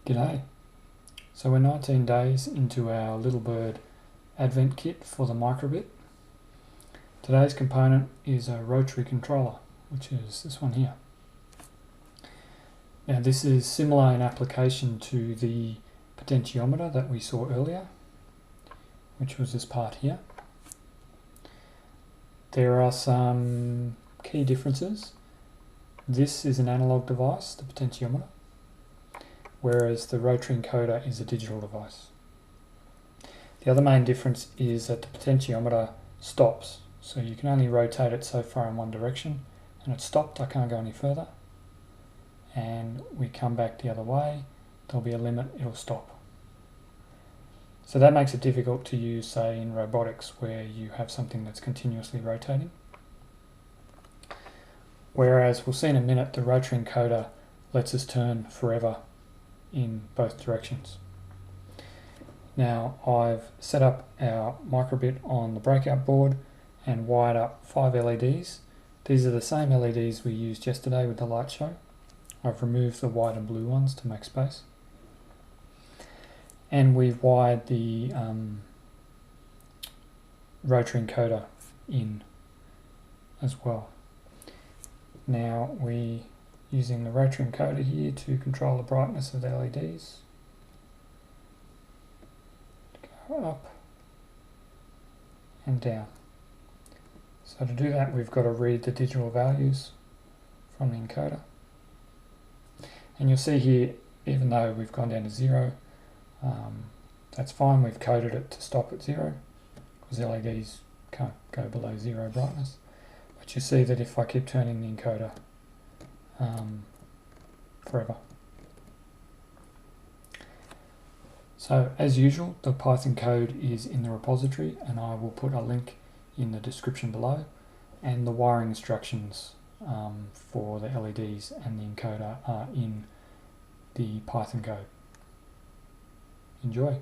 G'day. So we're 19 days into our little bird advent kit for the microbit. Today's component is a rotary controller, which is this one here. Now this is similar in application to the potentiometer that we saw earlier, which was this part here. There are some key differences. This is an analog device, the potentiometer, whereas the rotary encoder is a digital device. The other main difference is that the potentiometer stops, so you can only rotate it so far in one direction, and it's stopped. I can't go any further, and we come back the other way, there'll be a limit, it'll stop. So that makes it difficult to use, say, in robotics where you have something that's continuously rotating. Whereas we'll see in a minute, the rotary encoder lets us turn forever in both directions. Now I've set up our microbit on the breakout board and wired up 5 LEDs. These are the same LEDs we used yesterday with the light show. I've removed the white and blue ones to make space. And we've wired the rotary encoder in as well. Now we're using the rotary encoder here to control the brightness of the LEDs. Go up and down. So to do that, we've got to read the digital values from the encoder. And you'll see here, even though we've gone down to 0, that's fine. We've coded it to stop at 0 because LEDs can't go below 0 brightness. But you see that if I keep turning the encoder forever. So as usual, the Python code is in the repository, and I will put a link in the description below, and the wiring instructions for the LEDs and the encoder are in the Python code. Enjoy.